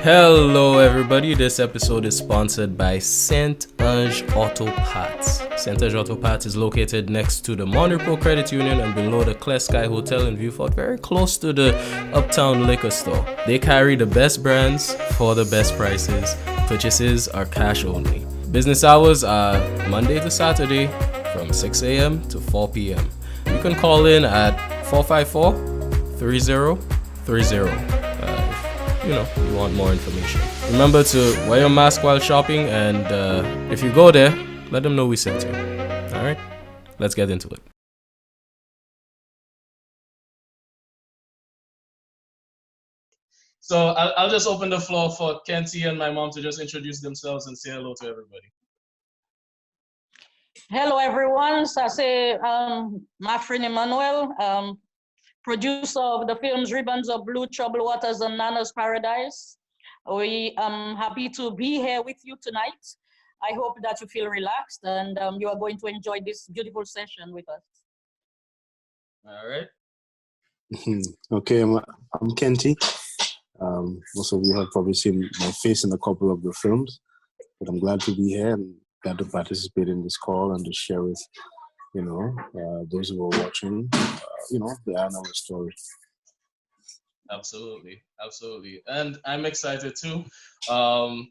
Hello everybody, this episode is sponsored by Saint Ange Auto Parts. Saint Ange Auto Parts is located next to the Monrepo Credit Union and below the Clear Sky Hotel in Viewfort, very close to the Uptown Liquor Store. They carry the best brands for the best prices. Purchases are cash only. Business hours are Monday to Saturday from 6 a.m. to 4 p.m. You can call in at 454-3030. You want more information. Remember to wear your mask while shopping, and if you go there, let them know we sent you. All right, let's get into it. So I'll just open the floor for Kenty and my mom to just introduce themselves and say hello to everybody. Hello, everyone. So I say, my friend Emmanuel, producer of the films Ribbons of Blue, Troubled Waters, and Nana's Paradise. We are happy to be here with you tonight. I hope that you feel relaxed and you are going to enjoy this beautiful session with us. All right. Okay, I'm Kenty. Most of you have probably seen my face in a couple of the films, but I'm glad to be here and glad to participate in this call and to share with those who are watching, the Iyanola story. Absolutely, and I'm excited too. I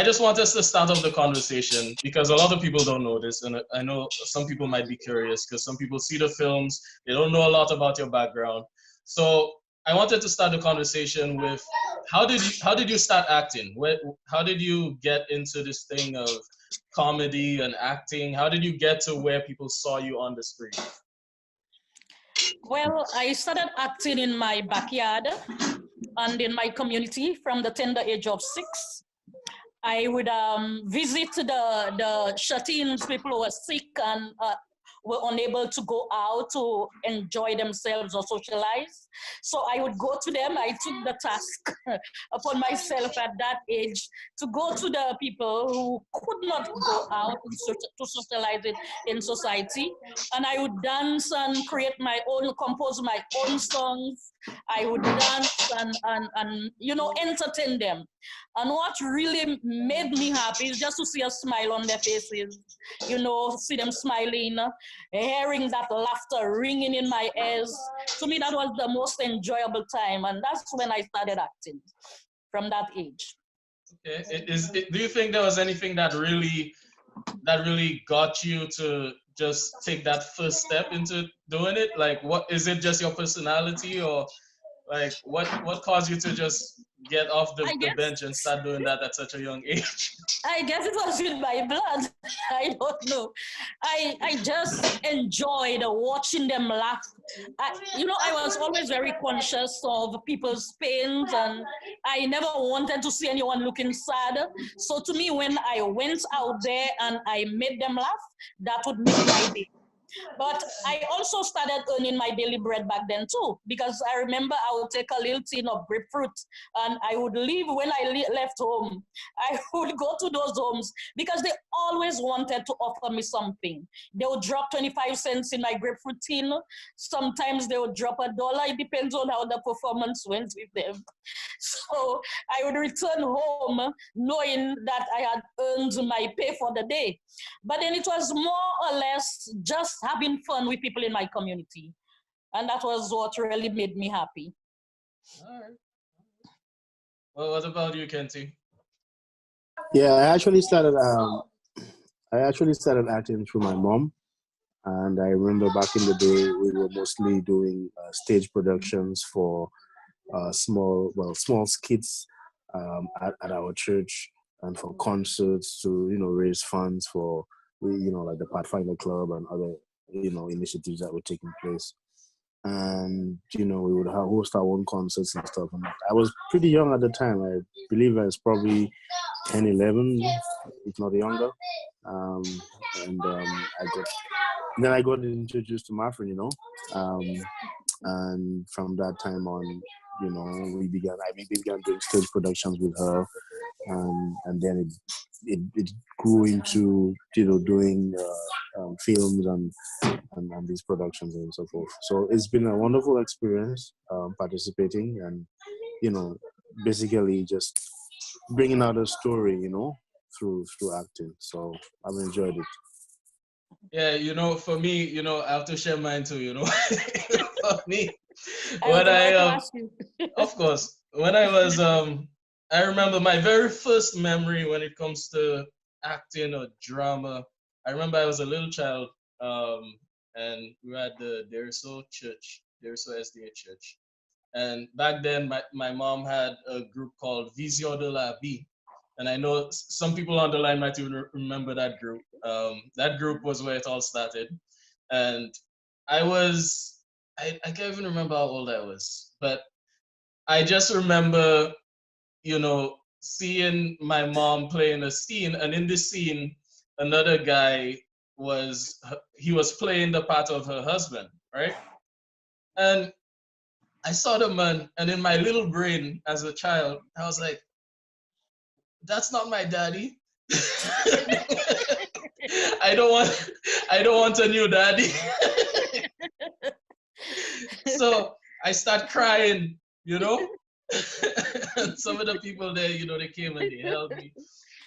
just want us to start off the conversation because a lot of people don't know this, and I know some people might be curious because some people see the films, they don't know a lot about your background. So I wanted to start the conversation with how did you start acting? How did you get into this thing of comedy and acting? How did you get to where people saw you on the screen? Well, I started acting in my backyard and in my community from the tender age of 6. I would visit the shut-ins, people who were sick and were unable to go out to enjoy themselves or socialize. So I would go to them. I took the task upon myself at that age to go to the people who could not go out to socialize it in society. And I would dance and compose my own songs. I would dance and entertain them. And what really made me happy is just to see a smile on their faces, see them smiling, hearing that laughter ringing in my ears. To me, that was the most enjoyable time. And that's when I started acting, from that age. Okay. Do you think there was anything that really got you to just take that first step into doing it? Like, what is it? Just your personality, or like what caused you to just get off the bench and start doing that at such a young age? I guess it was in my blood. I don't know. I just enjoyed watching them laugh. I was always very conscious of people's pains, and I never wanted to see anyone looking sad. So to me, when I went out there and I made them laugh, that would make my day. But I also started earning my daily bread back then too, because I remember I would take a little tin of grapefruit and I would leave. When I left home, I would go to those homes because they always wanted to offer me something. They would drop 25 cents in my grapefruit tin. Sometimes they would drop $1. It depends on how the performance went with them. So I would return home knowing that I had earned my pay for the day. But then it was more or less just having fun with people in my community. And that was what really made me happy. All right. Well, what about you, Kenty? Yeah, I actually started acting through my mom. And I remember back in the day, we were mostly doing stage productions for small skits at our church and for concerts to, raise funds for, like the Pathfinder Club and other, initiatives that were taking place. And, we would host our own concerts and stuff. And I was pretty young at the time. I believe I was probably 10, 11, if not younger. I got introduced to my friend, and from that time on, we began doing stage productions with her, and then it grew into doing films and these productions and so forth. So it's been a wonderful experience participating, and basically just bringing out a story, through acting. So I've enjoyed it. Yeah, for me, I have to share mine too, For me, I was when about to ask you. of course, when I was, I remember my very first memory when it comes to acting or drama. I remember I was a little child, and we were at the Deriso Church, Deriso SDA Church. And back then, my mom had a group called Vision de la Vie. And I know some people on the line might even remember that group. That group was where it all started. And I can't even remember how old I was, but I just remember, seeing my mom playing a scene. And in this scene, another guy he was playing the part of her husband, right? And I saw the man, and in my little brain as a child, I was like, "That's not my daddy. I don't want, I don't want a new daddy." So I start crying, and some of the people there, they came and they held me,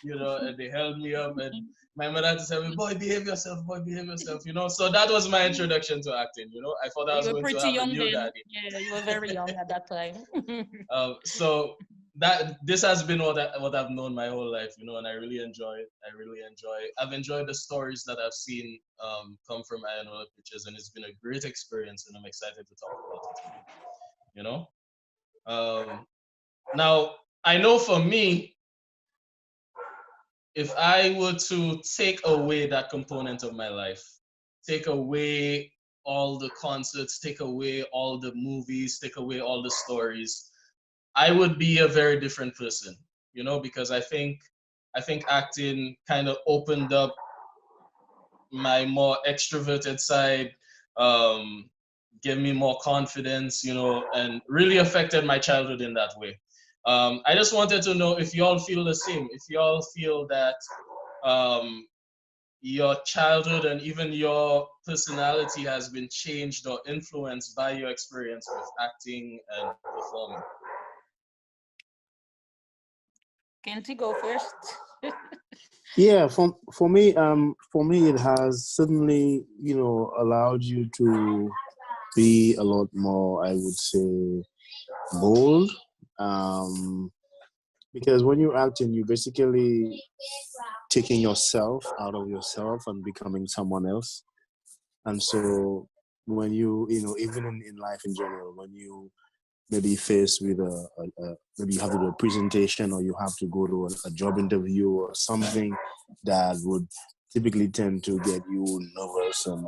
and they held me up, and my mother had to say, "Boy, behave yourself, boy, behave yourself," So that was my introduction to acting. I thought I You was were going to pretty have a young new then. daddy. Yeah, you were very young at that time. So that this has been what I've known my whole life, and I really enjoy it. I really enjoy it. I've enjoyed the stories that I've seen come from Iyanola Pictures, and it's been a great experience, and I'm excited to talk about it today. Now I know for me, if I were to take away that component of my life, take away all the concerts, take away all the movies, take away all the stories, I would be a very different person, because I think acting kind of opened up my more extroverted side, gave me more confidence, and really affected my childhood in that way. I just wanted to know if y'all feel the same, if y'all feel that um, your childhood and even your personality has been changed or influenced by your experience with acting and performing. Can't go first? Yeah, for me, it has certainly, allowed you to be a lot more, I would say, bold. Um, because when you're acting, you basically taking yourself out of yourself and becoming someone else. And so when even in life in general, when you maybe faced with maybe you have to do a presentation or you have to go to a job interview or something that would typically tend to get you nervous, and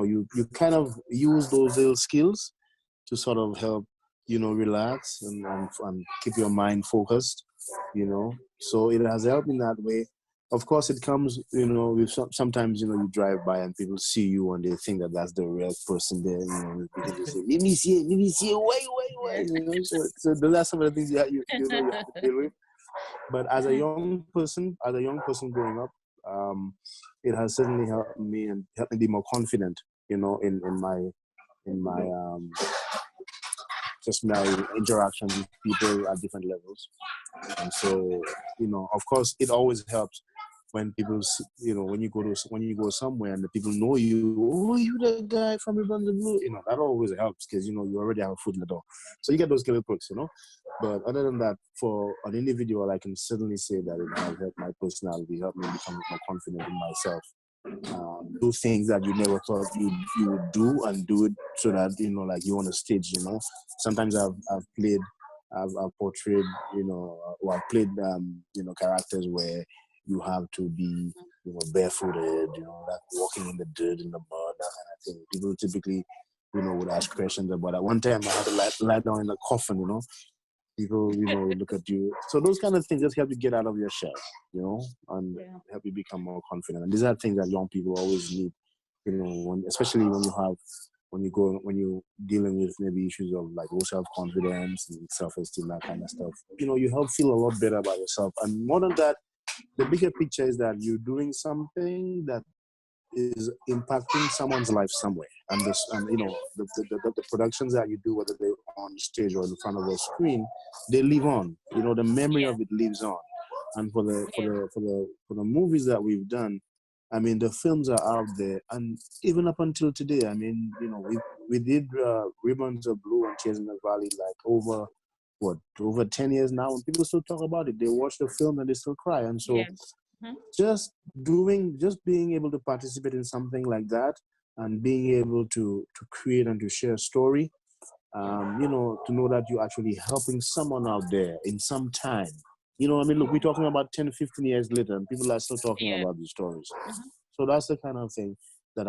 you kind of use those little skills to sort of help relax and keep your mind focused. So it has helped in that way. Of course, it comes, with sometimes, you drive by and people see you and they think that that's the real person there. You can just say, "Let me see it, wait." So those are some of the things you have to deal with. But as a young person growing up, it has certainly helped me and helped me be more confident, in my just my interactions with people at different levels. And so, of course, it always helps when people, when you go somewhere and the people know you. "Oh, you the guy from Ribbons and Blue." That always helps because you already have a foot in the door. So you get those little perks. But other than that, for an individual, I can certainly say that it has helped my personality, helped me become more confident in myself. Do things that you never thought you would do, and do it so that like you on a stage. Sometimes I've portrayed, or I've played characters where you have to be barefooted, that walking in the dirt, in the mud, that kind of thing. People typically would ask questions about that. One time I had to lie down in a coffin. People look at you. So those kind of things just help you get out of your shell, and Yeah. help you become more confident. And these are things that young people always need, especially when you're dealing with maybe issues of like low self-confidence and self-esteem, that kind of stuff. You help feel a lot better about yourself. And more than that, the bigger picture is that you're doing something that is impacting someone's life somewhere. and you know the productions that you do, whether they're on stage or in front of a screen, they live on. You know, the memory of it lives on. And for the movies that we've done, I mean, the films are out there, and even up until today, I mean, you know, we did Ribbons of Blue and Tears in the Valley like over 10 years now, and people still talk about it. They watch the film and they still cry. And so just being able to participate in something like that and being able to create and to share a story, you know, to know that you're actually helping someone out there in some time. You know, I mean, look, we're talking about 10, 15 years later and people are still talking about these stories. So that's the kind of thing that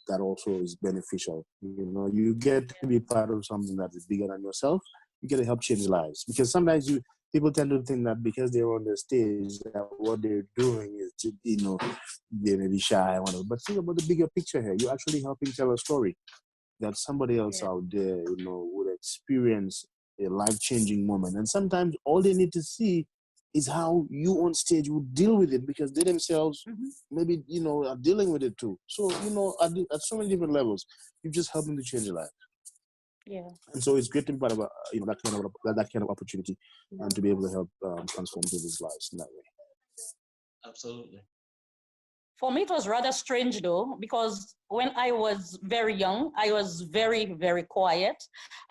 that also is beneficial. You know, you get to be part of something that is bigger than yourself. You get to help change lives, because sometimes people tend to think that because they're on the stage, that what they're doing is to, you know, they may be shy or whatever. But think about the bigger picture here. You're actually helping tell a story that somebody else out there, you know, would experience a life-changing moment. And sometimes all they need to see is how you on stage would deal with it, because they themselves maybe, you know, are dealing with it too. So, you know, at so many different levels, you're just helping to change your life. Yeah. And so it's great to be part of you know, that kind of opportunity, and to be able to help transform people's lives in that way. Absolutely. For me, it was rather strange though, because when I was very young, I was very, very quiet.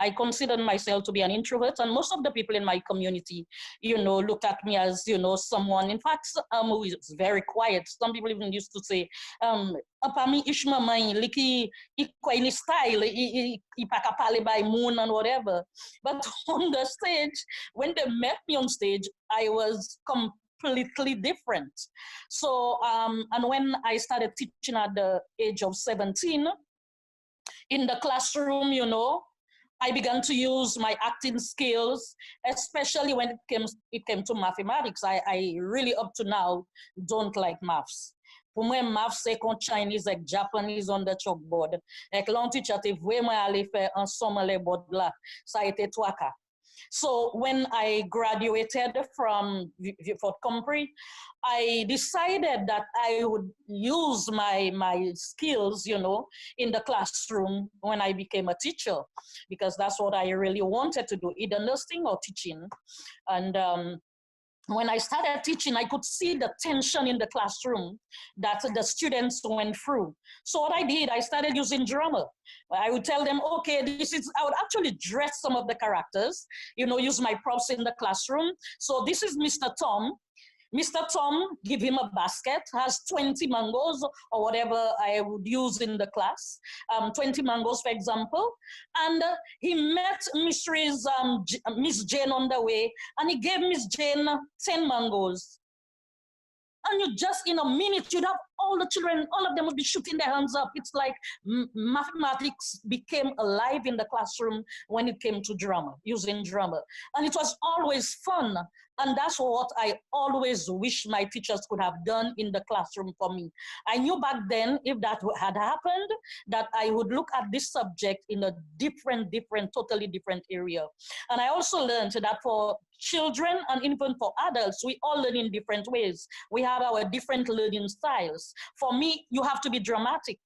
I considered myself to be an introvert, and most of the people in my community, you know, looked at me as, you know, someone, in fact, who is very quiet. Some people even used to say, apa mi ish mamãe, liki ikwa style, ipaka pale by moon and whatever. But on the stage, when they met me on stage, I was completely different. So, and when I started teaching at the age of 17, in the classroom, you know, I began to use my acting skills, especially when it came to mathematics. I really, up to now, don't like maths. Pour moi, maths, c'est comme Chinese et Japanese on the chalkboard. Et que l'on teacher te vraiment aller faire ensemble les bords là. Ça a été trois cas. So when I graduated from Fort Compre, I decided that I would use my skills, you know, in the classroom when I became a teacher, because that's what I really wanted to do, either nursing or teaching. And when I started teaching, I could see the tension in the classroom that the students went through. So what I did, I started using drama. I would tell them, okay, I would actually dress some of the characters, you know, use my props in the classroom. So this is Mr. Tom. Mr. Tom, give him a basket, has 20 mangoes or whatever I would use in the class, 20 mangoes, for example. And he met Miss Jane on the way, and he gave Miss Jane 10 mangoes. And you just, in a minute, you'd have all the children, all of them would be shooting their hands up. It's like mathematics became alive in the classroom when it came to drama, using drama. And it was always fun. And that's what I always wish my teachers could have done in the classroom for me. I knew back then, if that had happened, that I would look at this subject in a totally different area. And I also learned that for children and even for adults, we all learn in different ways. We have our different learning styles. For me, you have to be dramatic.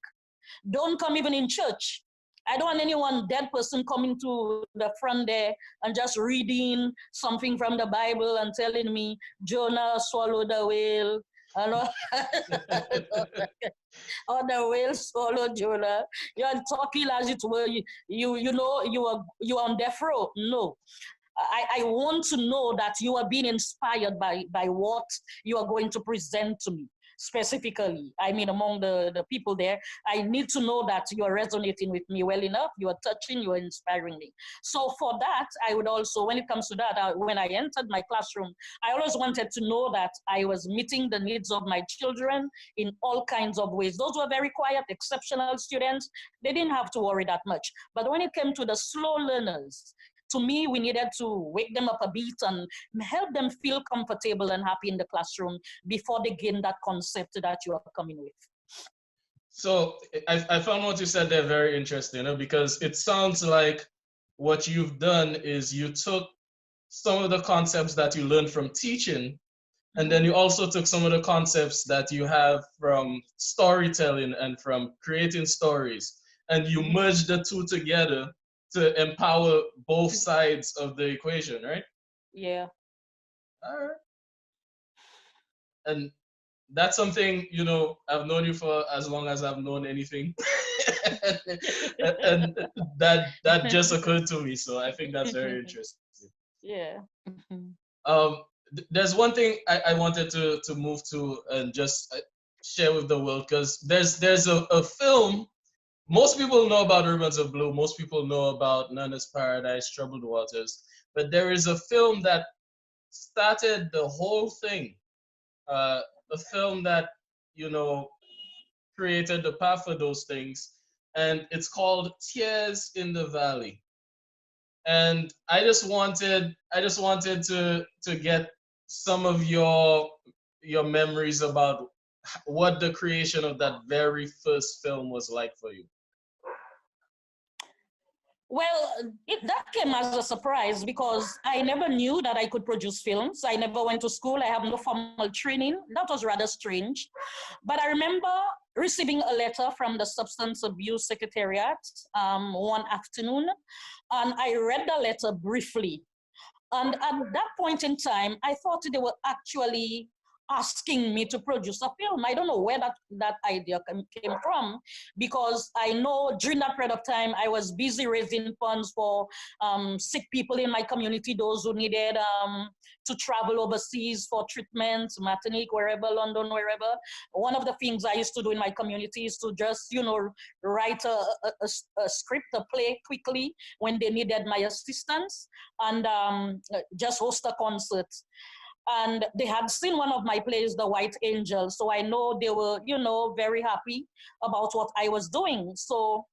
Don't come even in church. I don't want anyone dead person coming to the front there and just reading something from the Bible and telling me Jonah swallowed the whale. Or the whale swallowed Jonah. You're talking as it were. You know you are on death row. No. I want to know that you are being inspired by what you are going to present to me. Specifically, I mean, among the people there, I need to know that you are resonating with me well enough, you are touching, you are inspiring me. So for that, I would also, when it comes to that, when I entered my classroom, I always wanted to know that I was meeting the needs of my children in all kinds of ways. Those were very quiet, exceptional students. They didn't have to worry that much. But when it came to the slow learners, to me, we needed to wake them up a bit and help them feel comfortable and happy in the classroom before they gain that concept that you are coming with. So I found what you said there very interesting, you know, because it sounds like what you've done is you took some of the concepts that you learned from teaching And then you also took some of the concepts that you have from storytelling and from creating stories, and you merged the two together to empower both sides of the equation, right? Yeah. All right. And that's something, I've known you for as long as I've known anything. And that just occurred to me, so I think that's very interesting. Yeah. Um, there's one thing I wanted to move to and just share with the world, because there's a film. Most people know about Ribbons of Blue. Most people know about Nana's Paradise, Troubled Waters. But there is a film that started the whole thing. A film that, you know, created the path for those things. And it's called Tears in the Valley. And I just wanted to get some of your memories about what the creation of that very first film was like for you. Well, that came as a surprise because I never knew that I could produce films. I never went to school. I have no formal training. That was rather strange. But I remember receiving a letter from the Substance Abuse Secretariat one afternoon, and I read the letter briefly. And at that point in time, I thought they were actually asking me to produce a film. I don't know where that idea came from, because I know during that period of time, I was busy raising funds for sick people in my community, those who needed to travel overseas for treatment, Martinique, wherever, London, wherever. One of the things I used to do in my community is to just, write a script, a play quickly when they needed my assistance, and just host a concert. And they had seen one of my plays, The White Angel. So I know they were, very happy about what I was doing. So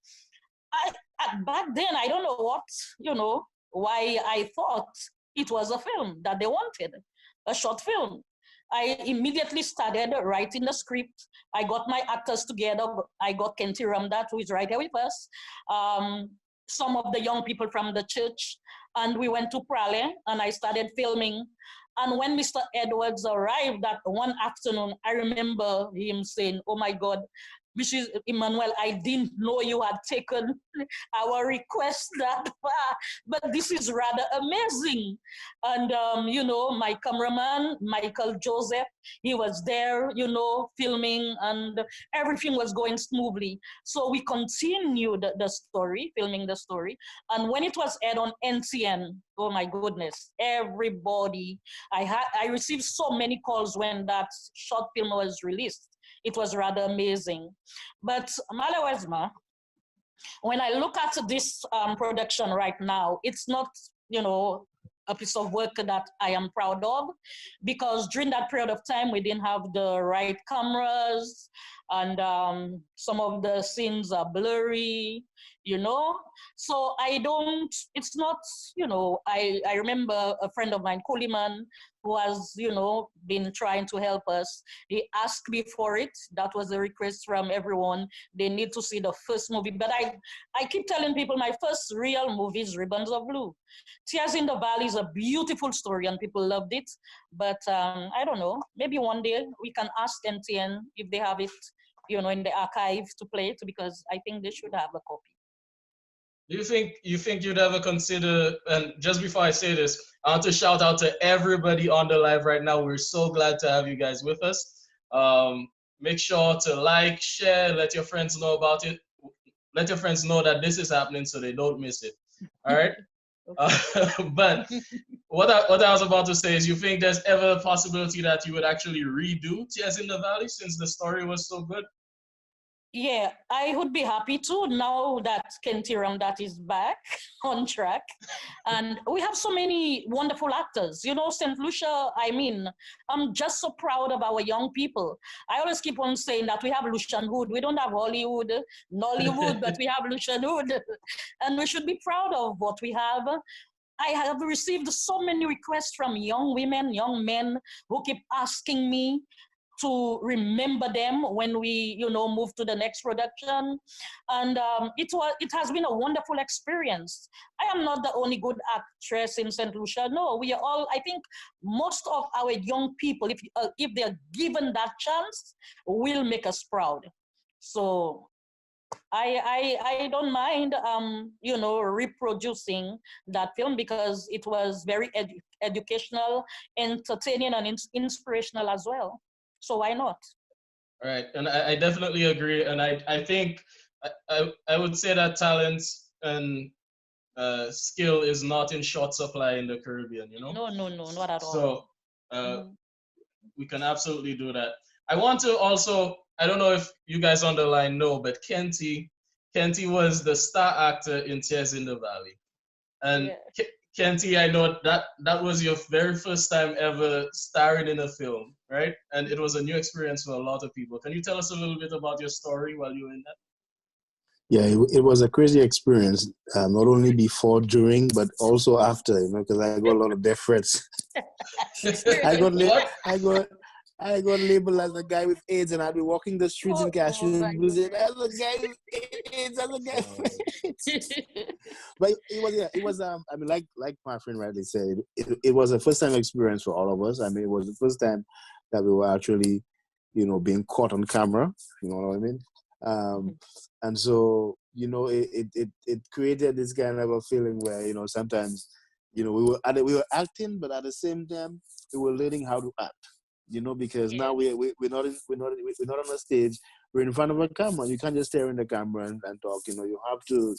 back then, I don't know why I thought it was a film that they wanted, a short film. I immediately started writing the script. I got my actors together. I got Kenti Ramdat, who is right here with us, some of the young people from the church, and we went to Prale, and I started filming. And when Mr. Edwards arrived that one afternoon, I remember him saying, "Oh my God, Mrs. Emmanuel, I didn't know you had taken our request that far, but this is rather amazing." And, my cameraman, Michael Joseph, he was there, filming, and everything was going smoothly. So we continued the story, filming the story. And when it was aired on NTN, oh my goodness, everybody, I received so many calls when that short film was released. It was rather amazing. But Malawesma, when I look at this production right now, it's not, a piece of work that I am proud of, because during that period of time, we didn't have the right cameras, and some of the scenes are blurry, So it's not, I remember a friend of mine, Kuliman, who has, been trying to help us. He asked me for it. That was a request from everyone. They need to see the first movie. But I keep telling people my first real movie is Ribbons of Blue. Tears in the Valley is a beautiful story and people loved it. But I don't know, maybe one day we can ask NTN if they have it, in the archive to play it, because I think they should have a copy. Do you think you'd ever consider, and just before I say this, I want to shout out to everybody on the live right now. We're so glad to have you guys with us. Make sure to like, share, let your friends know about it. Let your friends know that this is happening so they don't miss it. All right? But what I was about to say is, you think there's ever a possibility that you would actually redo Tears in the Valley since the story was so good? Yeah, I would be happy to, now that Kenti Ramdat is back on track. And we have so many wonderful actors. St. Lucia, I'm just so proud of our young people. I always keep on saying that we have Lucian Hood. We don't have Hollywood, Nollywood, but we have Lucian Hood. And we should be proud of what we have. I have received so many requests from young women, young men, who keep asking me to remember them when we, move to the next production. And it has been a wonderful experience. I am not the only good actress in St. Lucia. No, we are all, I think most of our young people, if they're given that chance, will make us proud. So I don't mind reproducing that film because it was very educational, entertaining, and inspirational as well. So why not? Right, and I definitely agree, and I think I would say that talent and skill is not in short supply in the Caribbean, No, not at all. So we can absolutely do that. I want to also, I don't know if you guys on the line know, but Kenty was the star actor in Tears in the Valley. And yeah. Kenty, I know that was your very first time ever starring in a film, right? And it was a new experience for a lot of people. Can you tell us a little bit about your story while you were in that? Yeah, it was a crazy experience, not only before, during, but also after, because I got a lot of death threats. I got labeled as a guy with AIDS, and I'd be walking the streets in Cashville and saying, "That's a guy with AIDS, that's a guy with AIDS." But it was I mean, like my friend rightly said, it was a first time experience for all of us. I mean, it was the first time that we were actually, being caught on camera. You know what I mean? And so, it created this kind of a feeling where, sometimes, we were acting, but at the same time, we were learning how to act. Because now we're not on a stage. We're in front of a camera. You can't just stare in the camera and talk. You have to,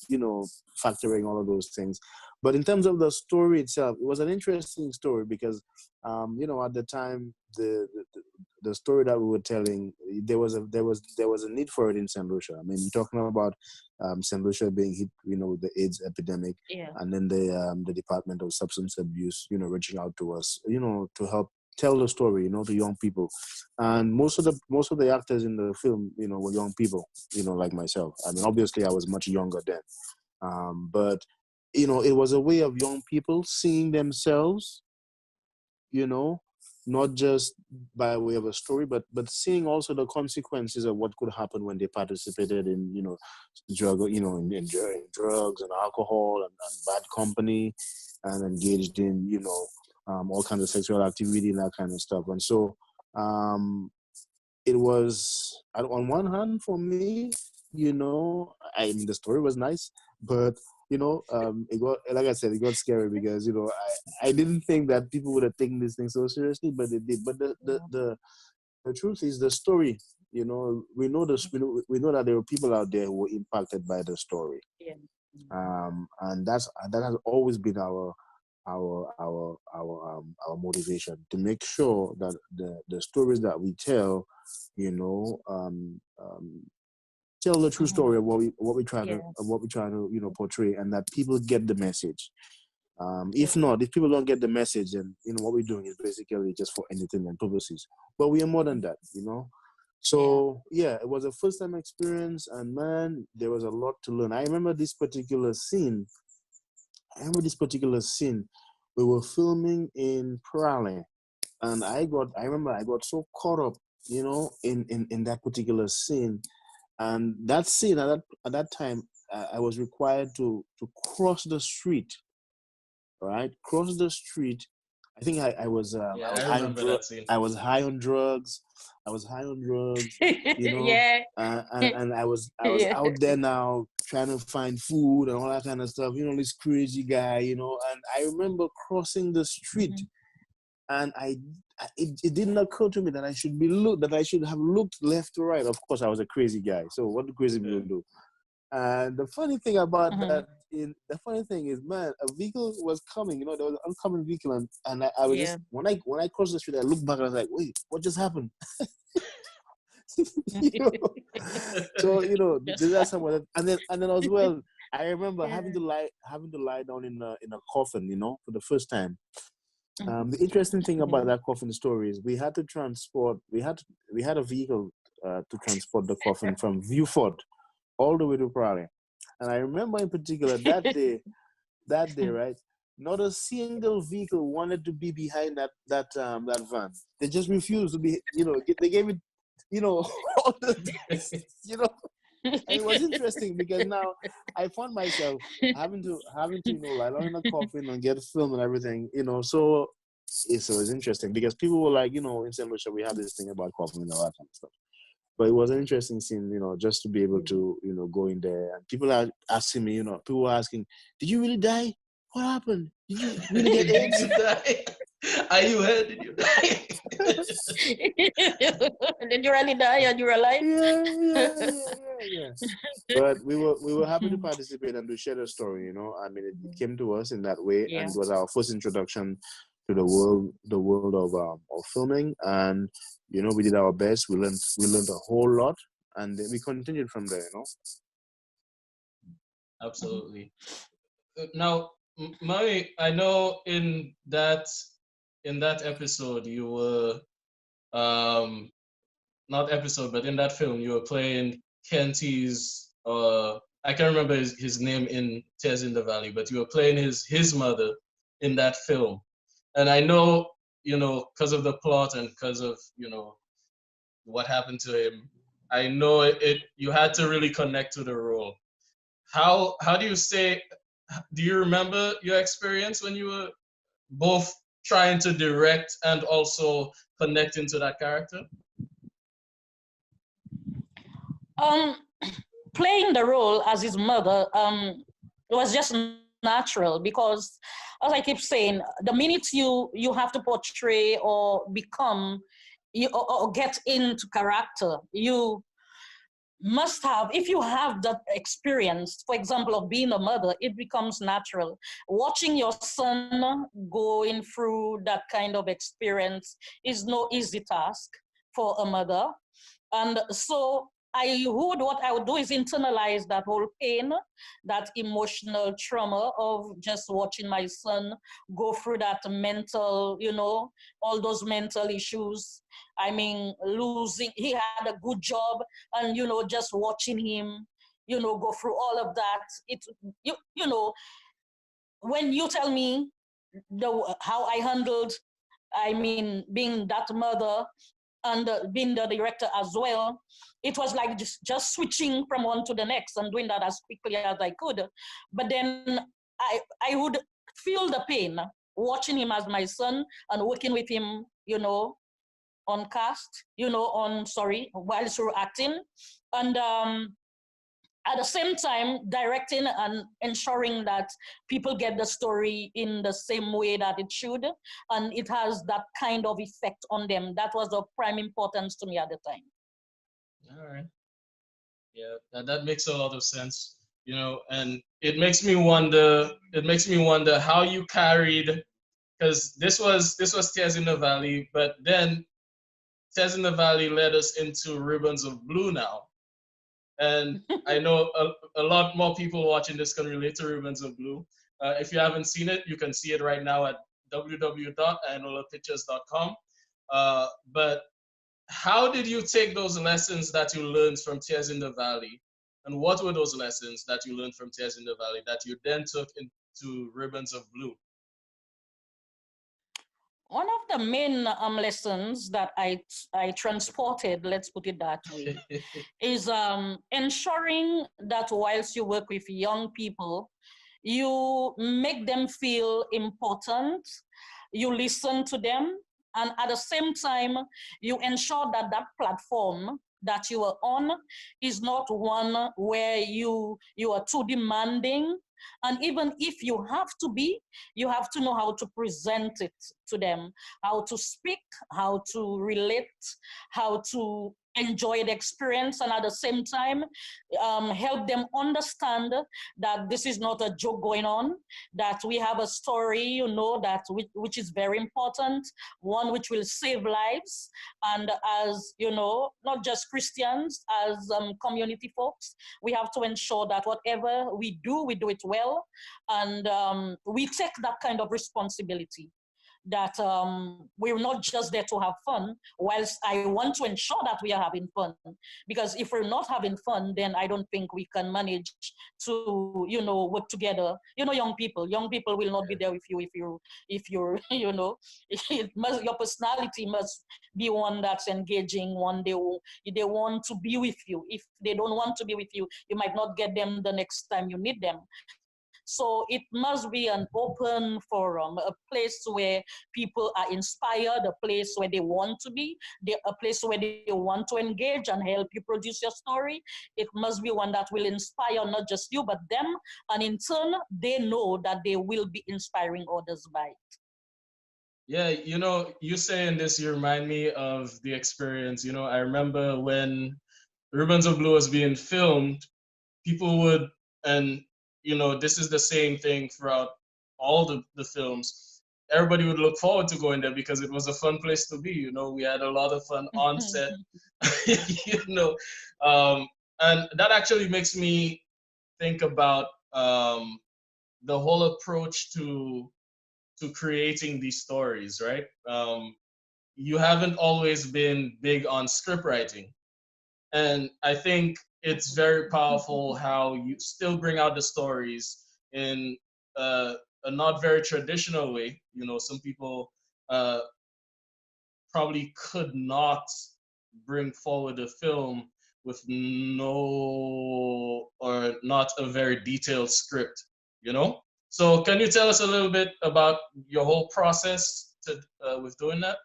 factoring all of those things. But in terms of the story itself, it was an interesting story because, at the time, the story that we were telling, there was a need for it in St. Lucia. I mean, you're talking about St. Lucia being hit, with the AIDS epidemic, and then the Department of Substance Abuse, reaching out to us, to help tell the story, to young people. And most of the actors in the film, were young people, like myself. I mean, obviously I was much younger then. But, it was a way of young people seeing themselves, not just by way of a story, but seeing also the consequences of what could happen when they participated in, in drugs and alcohol and bad company, and engaged in, all kinds of sexual activity and that kind of stuff. And so it was, on one hand, for me, I mean, the story was nice, but it got, like I said, it got scary because I didn't think that people would have taken this thing so seriously, but they did. But the truth is, the story, we know that there were people out there who were impacted by the story. Yeah. And that has always been our motivation, to make sure that the stories that we tell, tell the true story of what we try to portray, and that people get the message. If people don't get the message, then what we're doing is basically just for entertainment purposes. But we are more than that, So it was a first time experience, and man, there was a lot to learn. I remember this particular scene. We were filming in Prale, and I got so caught up, in that particular scene. And that scene, at that time, I was required to cross the street, right? Cross the street. I think I was high on drugs. I was high on drugs. And I was out there now trying to find food and all that kind of stuff. This crazy guy. And I remember crossing the street, and it didn't occur to me that I should have looked left to right. Of course, I was a crazy guy. So what do crazy people do? And the funny thing about the funny thing is, man, a vehicle was coming. There was an oncoming vehicle, and I was just when I crossed the street, I looked back and I was like, wait, what just happened? So there's some of that, and then as well, I remember having to lie down in a coffin, for the first time. The interesting thing about that coffin story is we had a vehicle to transport the coffin from Viewford all the way to Prairie. And I remember in particular that day, right, not a single vehicle wanted to be behind that van. They just refused to be. They gave it, all the days, And it was interesting because now I found myself having to lie down in a coffin and get film and everything. So it's interesting because people were like, in St. Lucia we have this thing about coffin and all that kind of stuff. But it was an interesting scene, just to be able to, go in there. And people are asking me, people were asking, did you really die? What happened? Did you really get Did AIDS? you die? Are you hurt? Did you die? Did you really die and you're alive? Yeah. But we were happy to participate and to share the story, I mean, it came to us in that way, and it was our first introduction to the world of filming, and we did our best. We learned a whole lot, and then we continued from there. Absolutely. Now, Mami, I know in that episode you were not episode, but in that film you were playing Kenty's I can't remember his name in Tears in the Valley, but you were playing his mother in that film. And I know, because of the plot and because of, what happened to him, I know you had to really connect to the role. How do you remember your experience when you were both trying to direct and also connecting to that character? Playing the role as his mother was just natural because, as I keep saying, the minute you have to portray or become or get into character, you must have, if you have that experience, for example, of being a mother, it becomes natural. Watching your son going through that kind of experience is no easy task for a mother. And so what I would do is internalize that whole pain, that emotional trauma of just watching my son go through that mental, all those mental issues. I mean, he had a good job, and, just watching him, go through all of that. When you tell me how I handled, I mean, being that mother, and being the director as well, it was like just switching from one to the next and doing that as quickly as I could. But then I would feel the pain watching him as my son and working with him, on cast, while through acting. And at the same time, directing and ensuring that people get the story in the same way that it should, and it has that kind of effect on them. That was of prime importance to me at the time. All right. Yeah, that makes a lot of sense. And it makes me wonder. How you carried, because this was Tears in the Valley, but then Tears in the Valley led us into Ribbons of Blue now. And I know a lot more people watching this can relate to Ribbons of Blue. If you haven't seen it, you can see it right now at www.iyanolapictures.com. But how did you take those lessons that you learned from Tears in the Valley? And what were those lessons that you learned from Tears in the Valley that you then took into Ribbons of Blue? One of the main lessons that I transported, let's put it that way, is ensuring that whilst you work with young people, you make them feel important, you listen to them, and at the same time, you ensure that that platform that you are on is not one where you are too demanding. And even if you have to be, you have to know how to present it to them, how to speak, how to relate, how to enjoy the experience, and at the same time help them understand that this is not a joke going on, that we have a story, that which is very important, one which will save lives. And as not just Christians, as community folks, we have to ensure that whatever we do it well, and we take that kind of responsibility. that we're not just there to have fun, whilst I want to ensure that we are having fun. Because if we're not having fun, then I don't think we can manage to, work together. Young people will not be there with you if you're, your personality must be one that's engaging, one they want to be with you. If they don't want to be with you, you might not get them the next time you need them. So it must be an open forum, a place where people are inspired, a place where they want to be, a place where they want to engage and help you produce your story. It must be one that will inspire not just you, but them. And in turn, they know that they will be inspiring others by it. Yeah, you saying this, you remind me of the experience. I remember when Ribbons of Blue was being filmed, people would, and this is the same thing throughout all the films. Everybody would look forward to going there because it was a fun place to be. We had a lot of fun on set. you know, and that actually makes me think about the whole approach to creating these stories, right? You haven't always been big on script writing, and I think it's very powerful how you still bring out the stories in a not very traditional way. Some people uh, probably could not bring forward a film with no or not a very detailed script, So can you tell us a little bit about your whole process with doing that?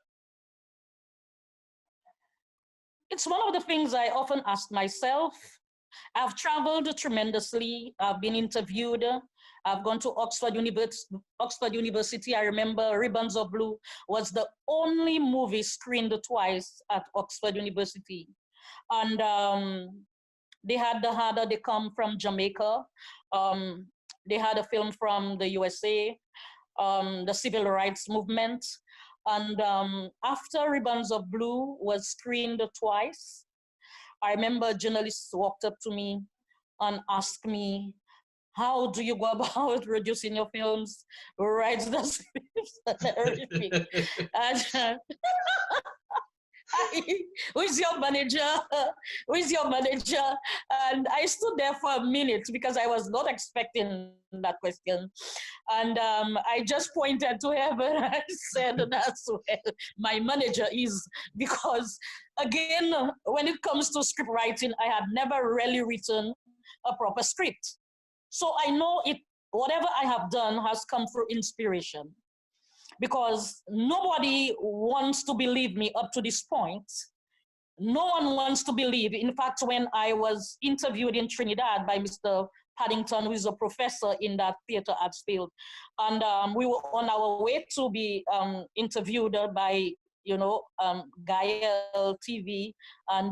It's one of the things I often ask myself. I've traveled tremendously. I've been interviewed. I've gone to Oxford University. I remember Ribbons of Blue was the only movie screened twice at Oxford University. And they had the Harder They Come from Jamaica. They had a film from the USA, the civil rights movement. And after Ribbons of Blue was screened twice, I remember journalists walked up to me and asked me, how do you go about reducing your films, write the scripts and everything? And who is your manager? Who is your manager? And I stood there for a minute because I was not expecting that question. And I just pointed to heaven and I said, that's where my manager is. Because again, when it comes to script writing, I had never really written a proper script. So I know whatever I have done has come through inspiration, because nobody wants to believe me up to this point. No one wants to believe. In fact, when I was interviewed in Trinidad by Mr. Paddington, who is a professor in that theater arts field, and we were on our way to be interviewed by, Gael TV, and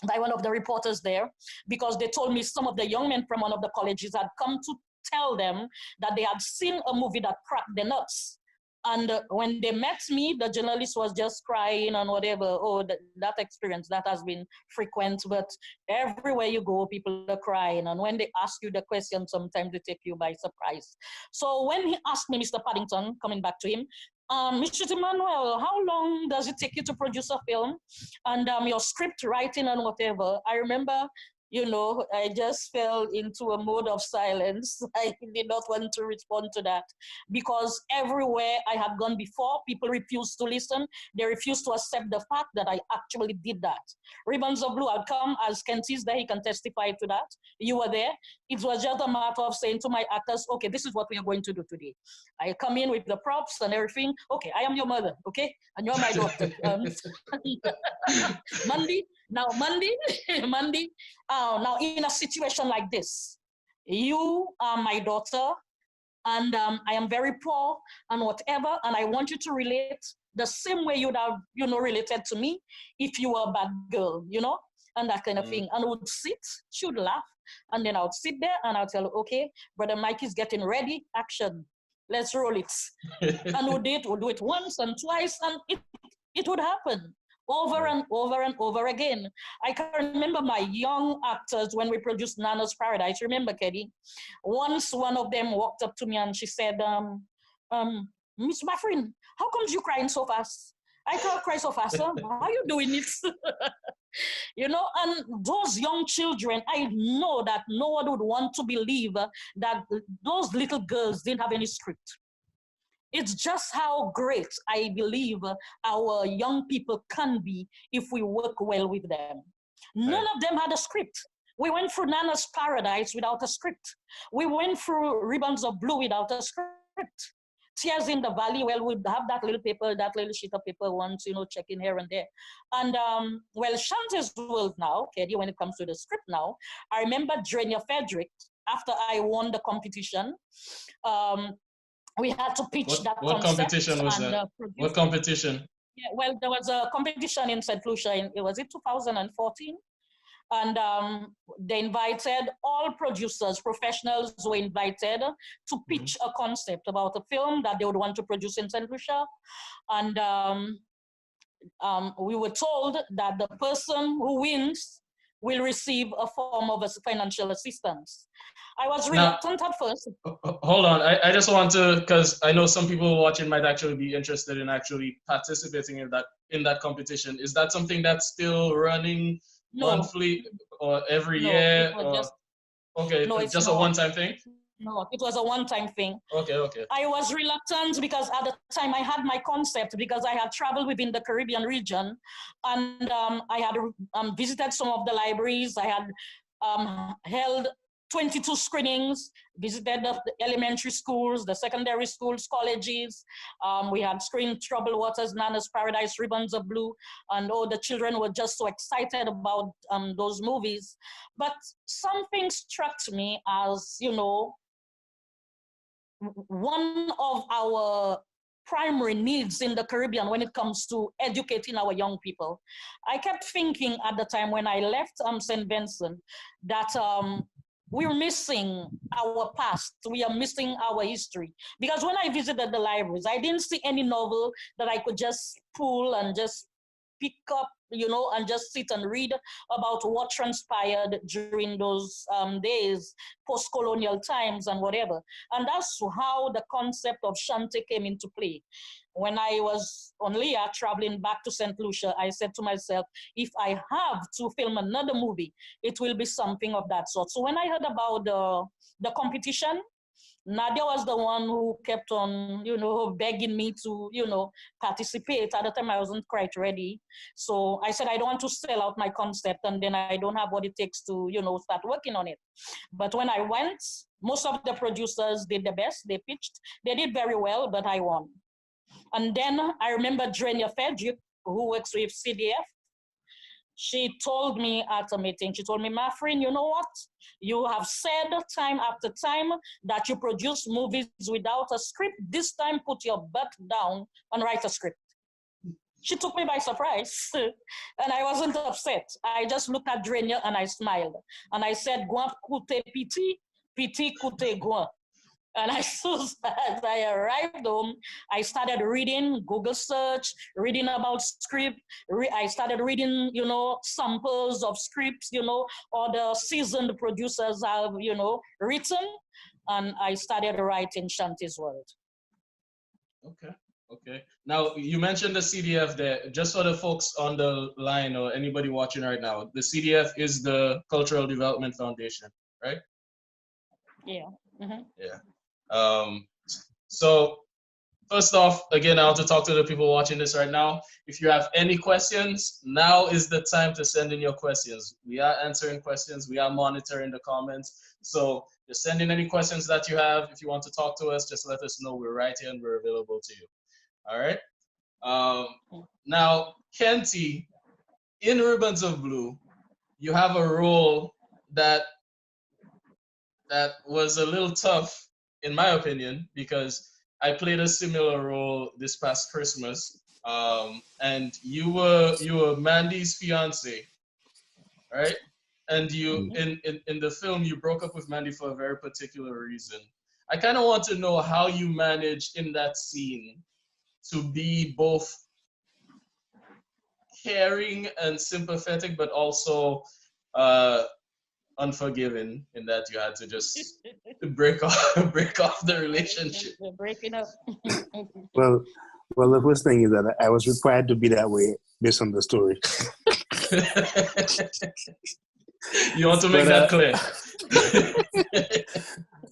by one of the reporters there, because they told me some of the young men from one of the colleges had come to tell them that they had seen a movie that cracked their nuts. And when they met me, the journalist was just crying and whatever. Oh, that experience, that has been frequent. But everywhere you go, people are crying. And when they ask you the question, sometimes they take you by surprise. So when he asked me, Mr. Paddington, coming back to him, Mr. Emmanuel, how long does it take you to produce a film? And your script writing and whatever. I remember, I just fell into a mode of silence. I did not want to respond to that, because everywhere I had gone before, people refused to listen. They refused to accept the fact that I actually did that. Ribbons of Blue had come, as Kent is there, he can testify to that. You were there. It was just a matter of saying to my actors, okay, this is what we are going to do today. I come in with the props and everything. Okay, I am your mother, okay? And you're my daughter. Monday, Monday, now in a situation like this, you are my daughter, and I am very poor and whatever, and I want you to relate the same way you'd have, related to me if you were a bad girl, and that kind of thing. And would sit, she would laugh, and then I would sit there and I'd tell her, okay, Brother Mike is getting ready, action, let's roll it. And we'll do it once and twice, and it would happen over and over and over again. I can remember my young actors when we produced Nana's Paradise. Remember, Keddy? Once one of them walked up to me and she said, Miss Maffrin, how comes you crying so fast? I can't cry so fast, huh? How are you doing it? You know, and those young children, I know that no one would want to believe that those little girls didn't have any script. It's just how great I believe our young people can be if we work well with them. None of them had a script. We went through Nana's Paradise without a script. We went through Ribbons of Blue without a script. Tears in the Valley, well, we'd have that little paper, that little sheet of paper once, you know, checking here and there. And well, Shanta's World now, Keddy, when it comes to the script now, I remember Drenia Frederick, after I won the competition, we had to pitch that What concept. competition was and, that? What competition? Yeah, well, there was a competition in St. Lucia in, it was it 2014? And they invited all producers, professionals were invited to pitch a concept about a film that they would want to produce in St. Lucia. And we were told that the person who wins will receive a form of financial assistance. I was reluctant at first. Hold on, I just want to, because I know some people watching might actually be interested in actually participating in that competition. Is that something that's still running monthly or every year? Okay, no, it's just not. A one-time thing? No, it was a one-time thing. Okay. I was reluctant because at the time I had my concept because I had traveled within the Caribbean region, and I had visited some of the libraries. I had held 22 screenings, visited the elementary schools, the secondary schools, colleges. We had screened Troubled Waters, Nana's Paradise, Ribbons of Blue, and all the children were just so excited about those movies. But something struck me as, you know, one of our primary needs in the Caribbean when it comes to educating our young people. I kept thinking at the time when I left St. Vincent that we're missing our past, we are missing our history. Because when I visited the libraries, I didn't see any novel that I could just pull and just pick up, you know, and just sit and read about what transpired during those days, post-colonial times and whatever. And that's how the concept of Shante came into play. When I was on Leah traveling back to St. Lucia, I said to myself, if I have to film another movie, it will be something of that sort. So when I heard about the competition, Nadia was the one who kept on, you know, begging me to, you know, participate. At the time, I wasn't quite ready. So I said, I don't want to sell out my concept and then I don't have what it takes to, you know, start working on it. But when I went, most of the producers did the best. They pitched. They did very well, but I won. And then I remember Drenia Frederick, who works with CDF. She told me at a meeting, she told me, Maffrin, you know what? You have said time after time that you produce movies without a script. This time, put your butt down and write a script. She took me by surprise and I wasn't upset. I just looked at Drenia and I smiled. And I said, Gouin koute piti, piti koute gouin. And as I arrived home, I started reading, Google search, reading about script. I started reading, you know, samples of scripts, you know, or the seasoned producers have, you know, written. And I started writing Shanti's World. Okay. Now, you mentioned the CDF there. Just for the folks on the line or anybody watching right now, the CDF is the Cultural Development Foundation, right? Yeah. Mm-hmm. Yeah. So first off, again, I want to talk to the people watching this right now. If you have any questions, now is the time to send in your questions. We are answering questions. We are monitoring the comments. So just send in any questions that you have. If you want to talk to us, just let us know. We're right here and we're available to you. All right. Now, Kenty, in Ribbons of Blue, you have a role that was a little tough, in my opinion, because I played a similar role this past Christmas, and you were Mandy's fiance, right? And you in the film you broke up with Mandy for a very particular reason. I kind of want to know how you managed in that scene to be both caring and sympathetic, but also unforgiving in that you had to just break off the relationship. We're breaking up. Well, the first thing is that I was required to be that way based on the story. You want to make that clear.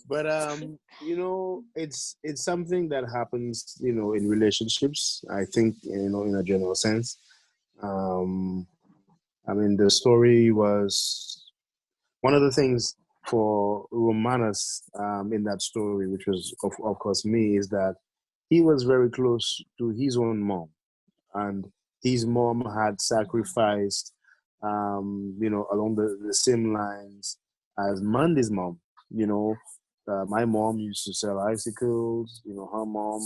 But it's something that happens, in relationships. I think, in a general sense. I mean, the story was one of the things for Romanus in that story, which was of course me, is that he was very close to his own mom, and his mom had sacrificed, along the same lines as Mandy's mom. My mom used to sell icicles. Her mom,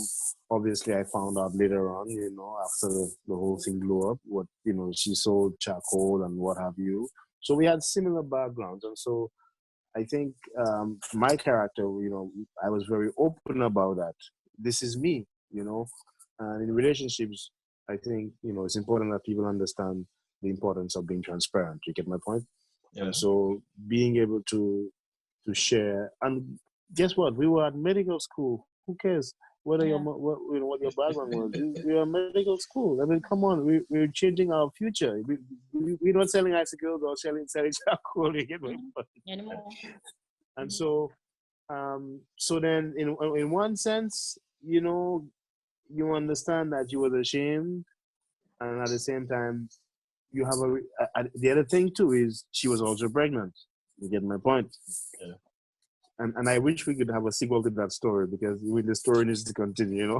obviously, I found out later on, after the whole thing blew up, what, she sold charcoal and what have you. So we had similar backgrounds. And so I think my character, I was very open about that. This is me, and in relationships, I think, it's important that people understand the importance of being transparent. You get my point? Yeah. And so being able to share, and guess what? We were at medical school. Who cares whether what your background was? We are medical school. I mean, come on, we're changing our future. We're not selling icicles or selling charcoal. You get my point? Anymore. And so then in one sense, you understand that you were ashamed, and at the same time, you have the other thing too is she was also pregnant. You get my point? Yeah. And I wish we could have a sequel to that story, because the story needs to continue,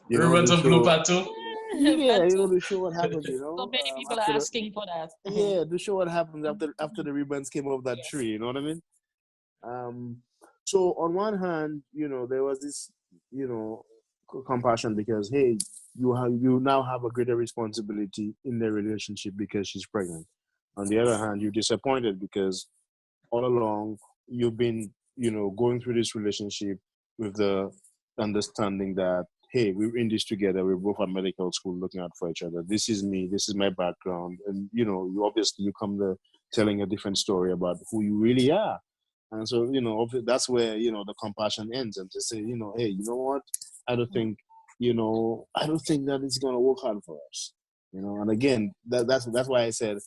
Ruins of Blue Part 2? Yeah, to show what happened, So many people are asking for that. Yeah, to show what happens after the ribbons came off that tree, you know what I mean? So on one hand, there was this, compassion, because hey, you now have a greater responsibility in the relationship because she's pregnant. On the other hand, you're disappointed because all along you've been, going through this relationship with the understanding that hey, we're in this together. We're both at medical school looking out for each other. This is me. This is my background, and you obviously you come to telling a different story about who you really are. And so, that's where, the compassion ends, and to say, hey, you know what? I don't think that it's going to work out for us. And again, that's why I said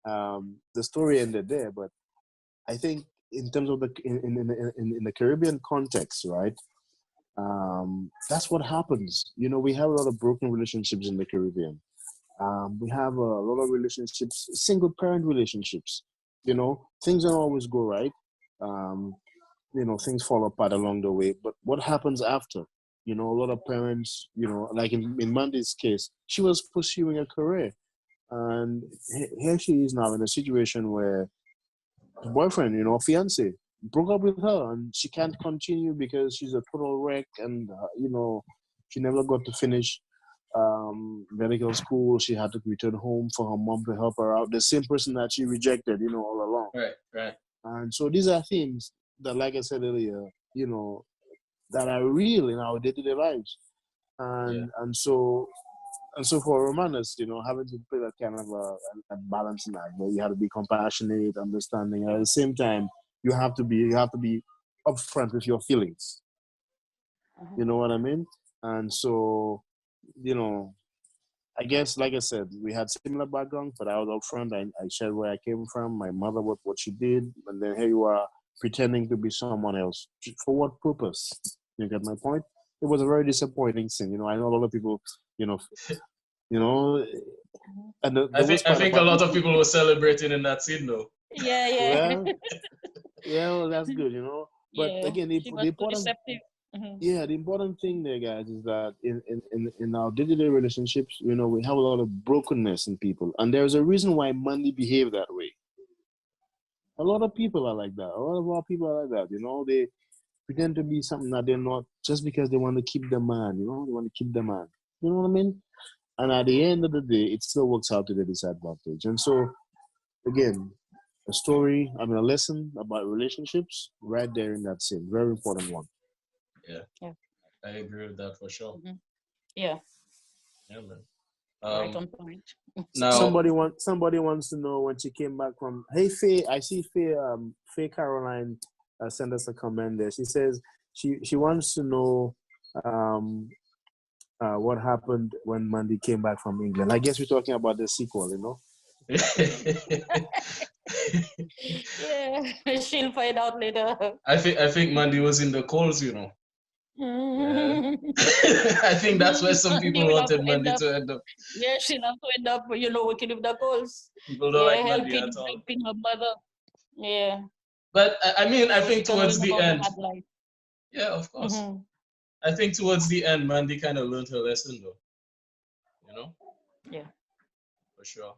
the story ended there. But I think in terms of in the Caribbean context, right? That's what happens. We have a lot of broken relationships in the Caribbean. We have a lot of relationships, single parent relationships. Things don't always go right. Things fall apart along the way. But what happens after? A lot of parents, like in Mandy's case, she was pursuing a career. And here she is now in a situation where her boyfriend, fiance, broke up with her, and she can't continue because she's a total wreck, and, she never got to finish medical school. She had to return home for her mom to help her out. The same person that she rejected, all along. Right. And so these are themes that, like I said earlier, that are real in our day-to-day lives. And so for Romanus, having to play that kind of a balancing act where you have to be compassionate, understanding, and at the same time, you have to be upfront with your feelings. You know what I mean? And so, I guess, like I said, we had similar backgrounds, but I was upfront. I shared where I came from, my mother, what she did, and then here you are pretending to be someone else. For what purpose? You get my point? It was a very disappointing thing. I know a lot of people, and I think a lot of people were celebrating in that scene, though. Yeah. Well, that's good, But again, the important, Mm-hmm. the important thing there, guys, is that in our day-to-day relationships, we have a lot of brokenness in people, and there's a reason why Mandy behaved that way. A lot of people are like that. A lot of our people are like that. They pretend to be something that they're not, just because they want to keep the man. They want to keep the man. You know what I mean? And at the end of the day, it still works out to their disadvantage. And so, again, a lesson about relationships right there in that scene. Very important one. Yeah. I agree with that for sure. Mm-hmm. Yeah. Yeah, man. Right on point. Now, Somebody wants to know when she came back from. Hey Faye, I see Faye Caroline send us a comment there. She says she wants to know what happened when Mandy came back from England. I guess we're talking about the sequel, you know. Yeah, she'll find out later. I think Mandy was in the calls, you know. Yeah. I think that's where some people wanted Mandy to end up. Yeah, she'll have to end up, working with the calls. People don't like Mandy helping at all. helping her mother. Yeah. But I mean, I think She can towards learn the about end. the hard life. Yeah, of course. Mm-hmm. I think towards the end, Mandy kind of learned her lesson, though. You know? Yeah. For sure.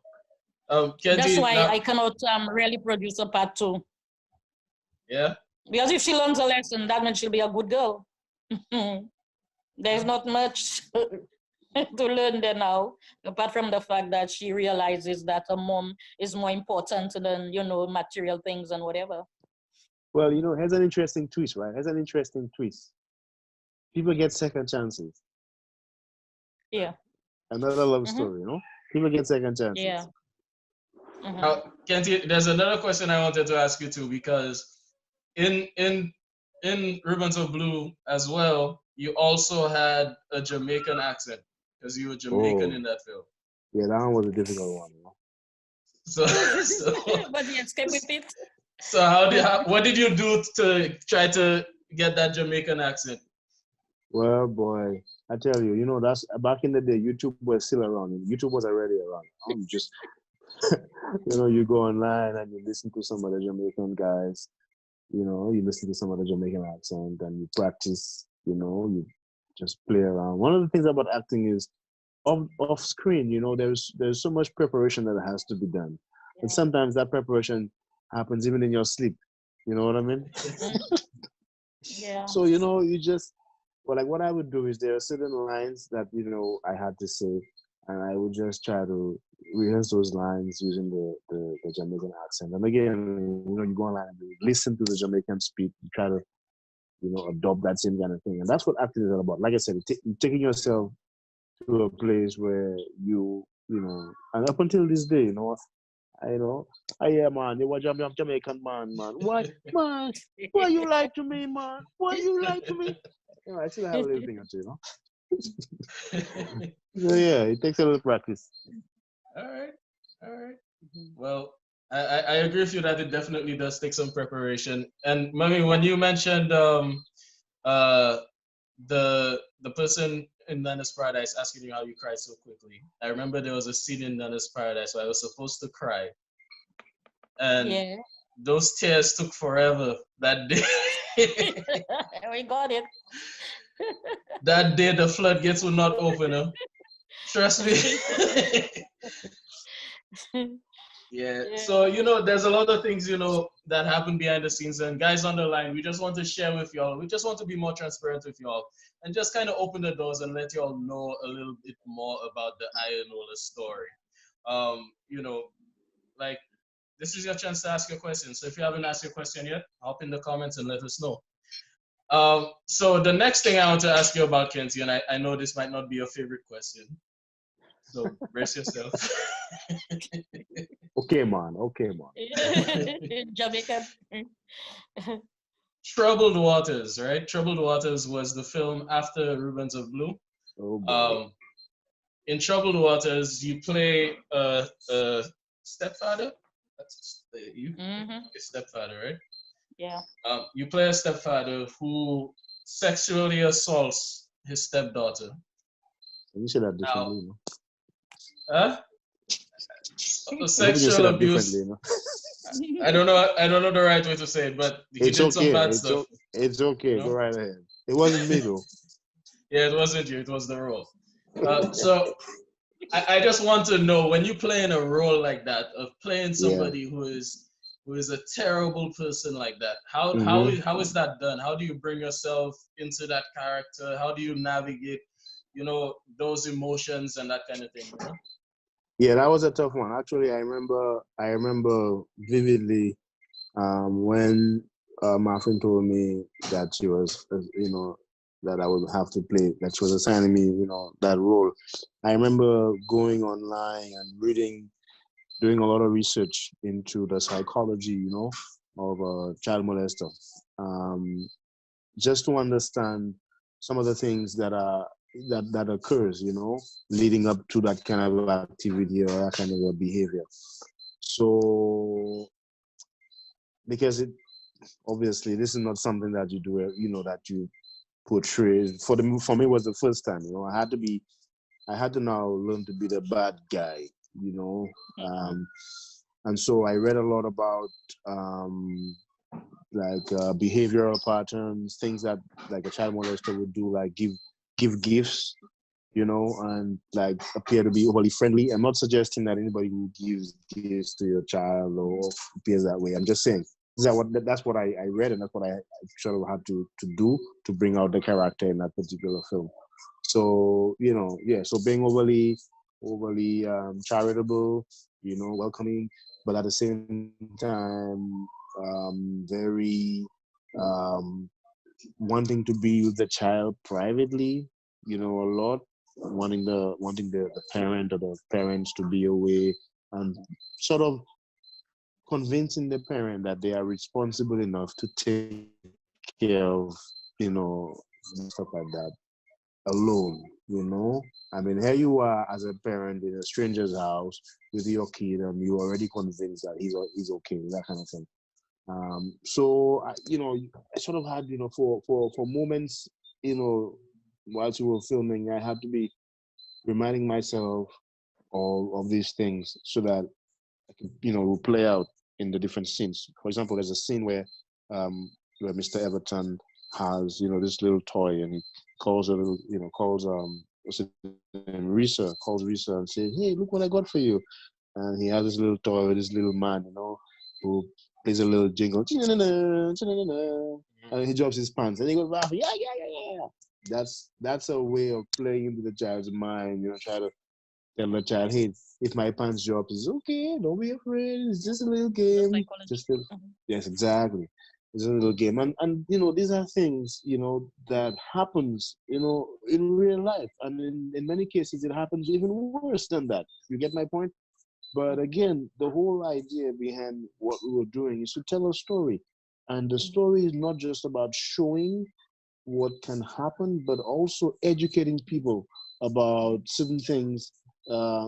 That's Kenzie, why now, I cannot really produce a part 2. yeah? Because if she learns a lesson, that means she'll be a good girl. There's not much to learn there now, apart from the fact that she realizes that her mom is more important than, material things and whatever. Well, here's an interesting twist, right? Here's an interesting twist. People get second chances. Yeah. Another love story, People get second chances. Yeah. Kenzie, there's another question I wanted to ask you too, because in Ribbons of Blue as well, you also had a Jamaican accent because you were Jamaican in that film. Yeah, that one was a difficult one. So but yes, can we repeat? So what did you do to try to get that Jamaican accent? Well, boy, I tell you, that's back in the day. YouTube was still around. YouTube was already around. I'm just, you go online and you listen to some of the Jamaican guys. You listen to some of the Jamaican accent and you practice. You just play around. One of the things about acting is off screen. There's so much preparation that has to be done, and sometimes that preparation happens even in your sleep. You know what I mean? Yeah. So you just. Well, like what I would do is there are certain lines that I had to say, and I would just try to rehearse those lines using the Jamaican accent. And again, you go online and you listen to the Jamaican speak, you try to adopt that same kind of thing, and that's what acting is all about. Like I said, taking yourself to a place where and up until this day, man, you were Jamaican man. Why, man? Why you lie to me, man? Why you lie to me? I still have a little thing or two, So yeah, it takes a little practice. All right. Well, I agree with you that it definitely does take some preparation. And Mami, when you mentioned the person in Nana's Paradise asking you how you cried so quickly, I remember there was a scene in Nana's Paradise where I was supposed to cry, and those tears took forever that day. We got it. That day the floodgates would not open. Trust me. Yeah. So there's a lot of things that happen behind the scenes, and guys on the line, we just want to share with y'all. We just want to be more transparent with y'all, and just kind of open the doors and let y'all know a little bit more about the Iyanola story. Like this is your chance to ask your question. So if you haven't asked your question yet, hop in the comments and let us know. So the next thing I want to ask you about, Kenzie, and I know this might not be your favorite question, so brace yourself. Okay, man. Jamaican. Troubled Waters, right? Troubled Waters was the film after Ribbons of Blue. Oh, boy. In Troubled Waters, you play a stepfather. That's you, a stepfather, right? Yeah. You play a stepfather who sexually assaults his stepdaughter. You said that differently, Huh? Sexual abuse. I don't know the right way to say it, but he did some bad stuff. It's okay. Go right ahead. It wasn't me though. Yeah, it wasn't you. It was the role. So I just want to know, when you play in a role like that, of playing somebody who is a terrible person like that, how is that done? How do you bring yourself into that character? How do you navigate, those emotions and that kind of thing? Yeah, that was a tough one. Actually, I remember vividly when my friend told me that she was, that I would have to play, that she was assigning me, that role. I remember going online and reading, doing a lot of research into the psychology, of a child molester, just to understand some of the things that occurs, leading up to that kind of activity or that kind of a behavior. So, because obviously this is not something that you do, that you portray. For me, it was the first time. I had to now learn to be the bad guy. And so I read a lot about behavioral patterns, things that like a child molester would do, like give gifts, and like appear to be overly friendly. I'm not suggesting that anybody who gives gifts to your child or appears that way. I'm just saying that's what I read, and that's what I sort of had to do to bring out the character in that particular film. So so being overly charitable, welcoming, but at the same time very wanting to be with the child privately, a lot, wanting the parent or the parents to be away, and sort of convincing the parent that they are responsible enough to take care of, stuff like that alone. I mean, here you are as a parent in a stranger's house with your kid, and you're already convinced that he's okay, that kind of thing. So I sort of had, for moments, whilst we were filming, I had to be reminding myself of these things so that I could, will play out in the different scenes. For example, there's a scene where Mr. Everton has, this little toy, and he calls a little, what's his name, Risa, calls Risa and says, "Hey, look what I got for you." And he has this little toy with this little man, who plays a little jingle, and he drops his pants, and he goes, "Yeah, yeah, yeah, yeah." That's a way of playing into the child's mind, try to tell the child, "Hey, if my pants drop, it's okay, don't be afraid, it's just a little game." Yes, exactly. It's a little game. And these are things, that happens, in real life. And in many cases, it happens even worse than that. You get my point? But again, the whole idea behind what we were doing is to tell a story. And the story is not just about showing what can happen, but also educating people about certain things,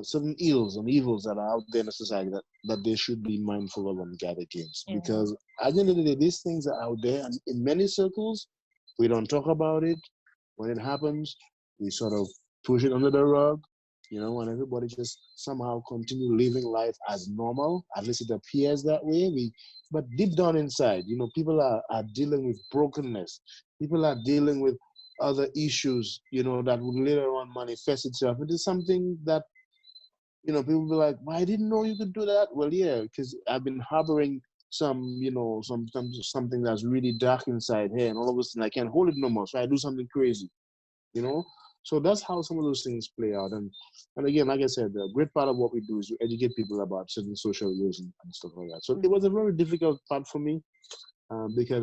certain ills and evils that are out there in the society that they should be mindful of and guard against. Yeah. Because at the end of the day, these things are out there, and in many circles, we don't talk about it. When it happens, we sort of push it under the rug, and everybody just somehow continue living life as normal. At least it appears that way. But deep down inside, people are dealing with brokenness. People are dealing with other issues, that would later on manifest itself. It is something that, people be like, "Well, I didn't know you could do that." Well, yeah, because I've been harboring something that's really dark inside here, and all of a sudden I can't hold it no more. So I do something crazy, So that's how some of those things play out. And again, like I said, the great part of what we do is to educate people about certain social ills and stuff like that. So it was a very difficult part for me, because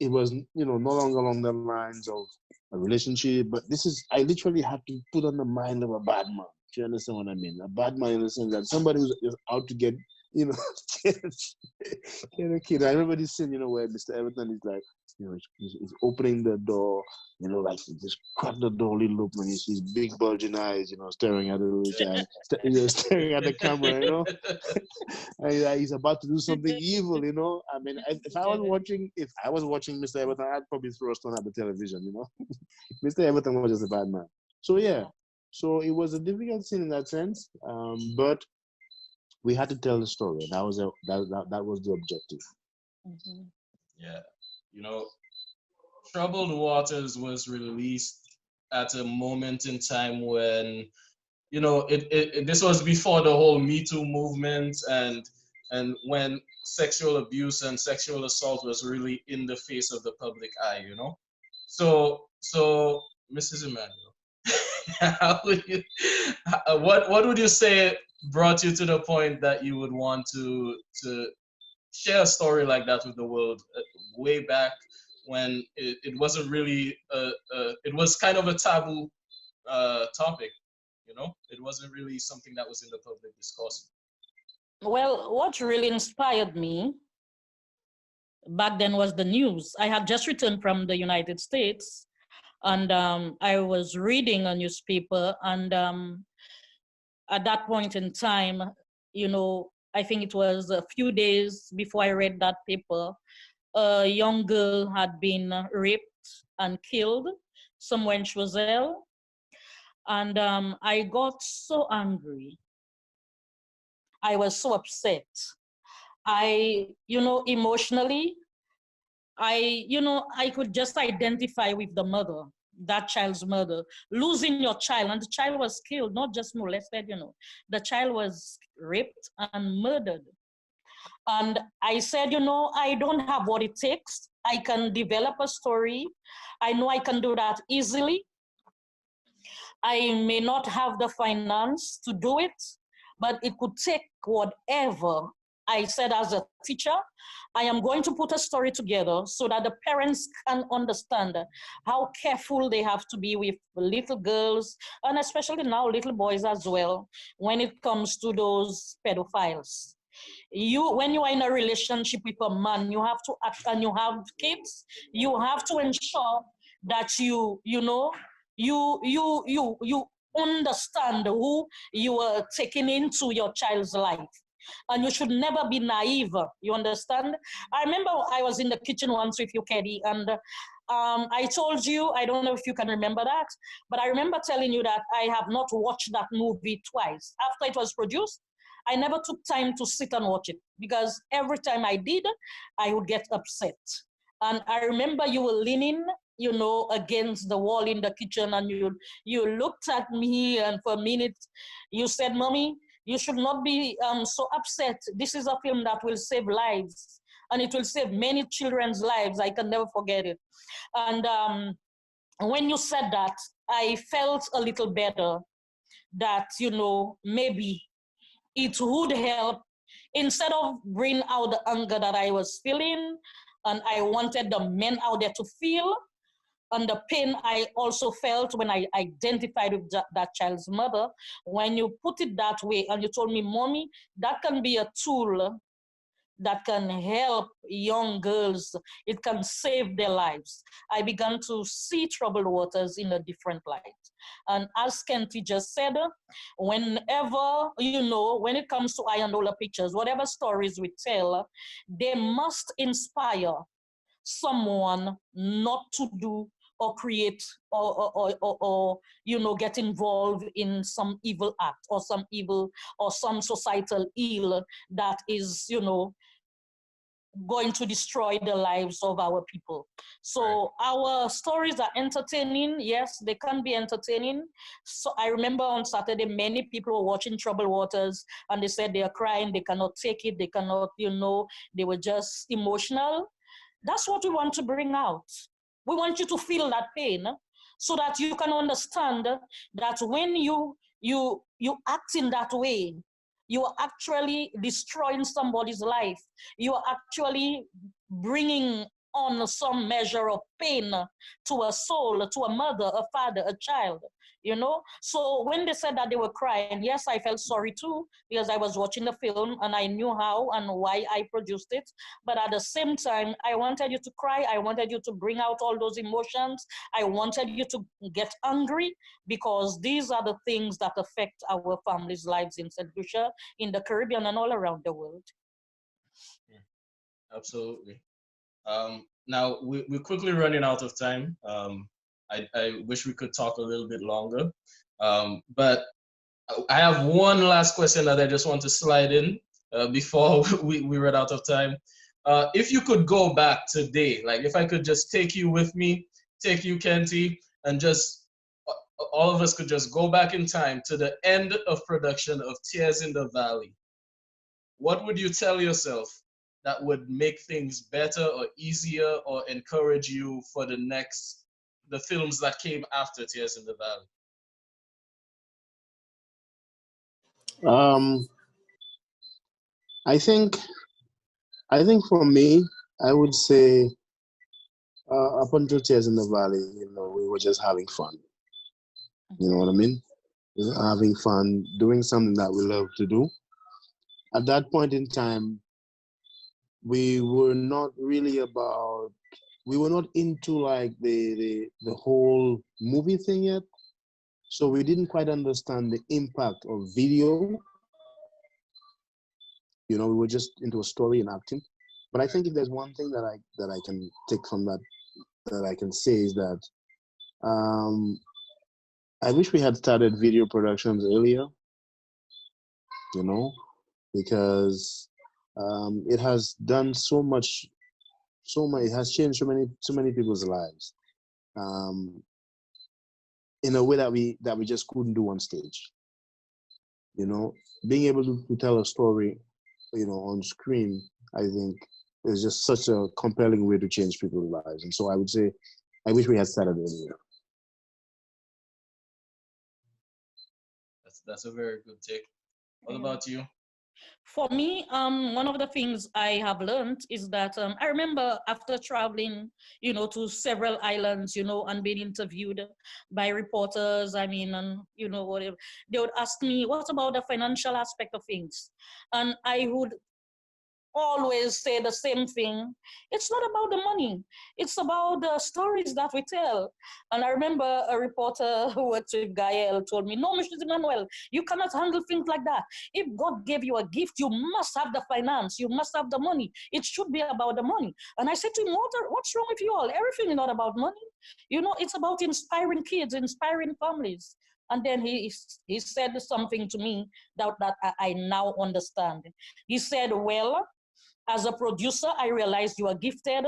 it was, no longer along the lines of a relationship, but I literally had to put on the mind of a bad man. Do you understand what I mean? A bad man in the sense that somebody who's just out to get, get a kid. I remember this scene, where Mr. Everton is like, he's opening the door, like he just cracked the door a little open. You see his big bulging eyes, staring at the little child, staring at the camera, and he's about to do something evil, I mean, if I was watching Mr. Everton, I'd probably throw a stone at the television, Mr. Everton was just a bad man. So yeah, so it was a difficult scene in that sense, but we had to tell the story. That was that was the objective. Mm-hmm. Yeah, Troubled Waters was released at a moment in time when, this was before the whole Me Too movement, and when sexual abuse and sexual assault was really in the face of the public eye, So, Mrs. Emmanuel, how would you, what would you say brought you to the point that you would want to share a story like that with the world, way back when it wasn't really a it was kind of a taboo topic. You know, it wasn't really something that was in the public discourse. Well, what really inspired me back then was the news. I had just returned from the United States, and I was reading a newspaper, and at that point in time, you know, I think it was a few days before I read that paper, a young girl had been raped and killed somewhere in Choiseul. And I got so angry. I was so upset. Emotionally, I could just identify with the mother, that child's mother, losing your child. And the child was killed, not just molested, the child was raped and murdered. And I said, I don't have what it takes. I can develop a story. I know I can do that easily. I may not have the finance to do it, but it could take whatever. I said, as a teacher, I am going to put a story together so that the parents can understand how careful they have to be with little girls, and especially now little boys as well, when it comes to those pedophiles. When you are in a relationship with a man, you have to act, and you have kids, you have to ensure that you understand who you are taking into your child's life. And you should never be naive, you understand? I remember I was in the kitchen once with you, Keddy, and I told you, I don't know if you can remember that, but I remember telling you that I have not watched that movie twice. After it was produced, I never took time to sit and watch it, because every time I did, I would get upset. And I remember you were leaning, against the wall in the kitchen, and you looked at me, and for a minute you said, "Mommy, you should not be so upset. This is a film that will save lives, and it will save many children's lives." I can never forget it. And when you said that, I felt a little better that, maybe it would help, instead of bring out the anger that I was feeling, and I wanted the men out there to feel, and the pain I also felt when I identified with that child's mother. When you put it that way, and you told me, "Mommy, that can be a tool that can help young girls. It can save their lives." I began to see troubled waters in a different light. And as Kenty just said, whenever, when it comes to Iyanola pictures, whatever stories we tell, they must inspire someone not to do or create or get involved in some evil act or some evil or some societal ill that is going to destroy the lives of our people. So our stories are entertaining. Yes, they can be entertaining. So I remember on Saturday, many people were watching Troubled Waters, and they said they are crying, they cannot take it, they cannot, they were just emotional. That's what we want to bring out. We want you to feel that pain, so that you can understand that when you act in that way, you are actually destroying somebody's life. You are actually bringing on some measure of pain to a soul, to a mother, a father, a child. So when they said that they were crying, yes, I felt sorry too, because I was watching the film and I knew how and why I produced it. But at the same time, I wanted you to cry. I wanted you to bring out all those emotions. I wanted you to get angry, because these are the things that affect our families' lives in St. Lucia, in the Caribbean, and all around the world. Absolutely. Now, we're quickly running out of time. I wish we could talk a little bit longer. But I have one last question that I just want to slide in before we run out of time. If you could go back today, like if I could just take you with me, take you, Kenty, and just all of us could just go back in time to the end of production of Tears in the Valley, what would you tell yourself that would make things better or easier or encourage you for the films that came after Tears in the Valley? I think for me, I would say up until Tears in the Valley, we we were just having fun. You know what I mean? Just having fun, doing something that we love to do. At that point in time, we were not really about, we were not into like the whole movie thing yet. So we didn't quite understand the impact of video. You know, we were just into a story and acting. But I think if there's one thing that I can take from that I can say is that I wish we had started video productions earlier, you know, because it has done so much, it has changed so many people's lives in a way that we just couldn't do on stage. You know, being able to tell a story, you know, on screen, I think is just such a compelling way to change people's lives. And so I would say, I wish we had started earlier. That's a very good take. What about you? For me, one of the things I have learned is that I remember after traveling, you know, to several islands, you know, and being interviewed by reporters, I mean, and, you know, whatever, they would ask me, what about the financial aspect of things? And I would always say the same thing. It's not about the money. It's about the stories that we tell. And I remember a reporter who worked with Gael told me, no, Mr. Emmanuel, you cannot handle things like that. If God gave you a gift, you must have the finance. You must have the money. It should be about the money. And I said to him, what's wrong with you all? Everything is not about money. You know, it's about inspiring kids, inspiring families. And then he said something to me that I now understand. He said, well, as a producer, I realized you are gifted.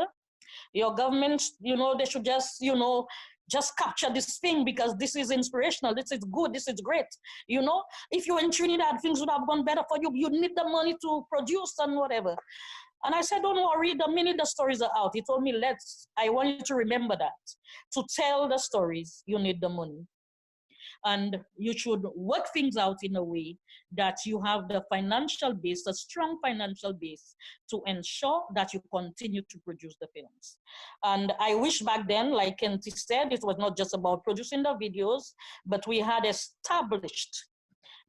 Your government, you know, they should just, you know, just capture this thing because this is inspirational. This is good. This is great. You know, if you're in Trinidad, things would have gone better for you. You need the money to produce and whatever. And I said, don't worry, the minute the stories are out, he told me, I want you to remember that. To tell the stories, you need the money. And you should work things out in a way that you have the financial base, a strong financial base to ensure that you continue to produce the films. And I wish back then, like Kenty said, it was not just about producing the videos, but we had established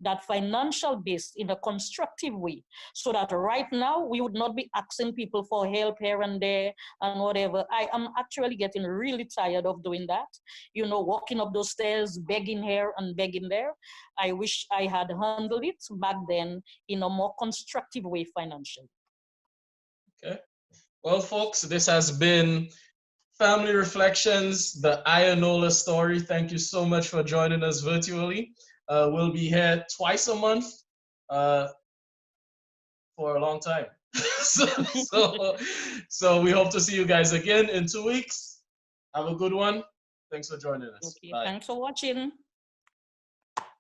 that financial base in a constructive way so that right now we would not be asking people for help here and there and whatever. I am actually getting really tired of doing that. You know, walking up those stairs, begging here and begging there. I wish I had handled it back then in a more constructive way financially. Okay. Well, folks, this has been Family Reflections, the Iyanola story. Thank you so much for joining us virtually. We'll be here twice a month for a long time. so we hope to see you guys again in 2 weeks. Have a good one. Thanks for joining us. Okay, Bye. thanks for watching.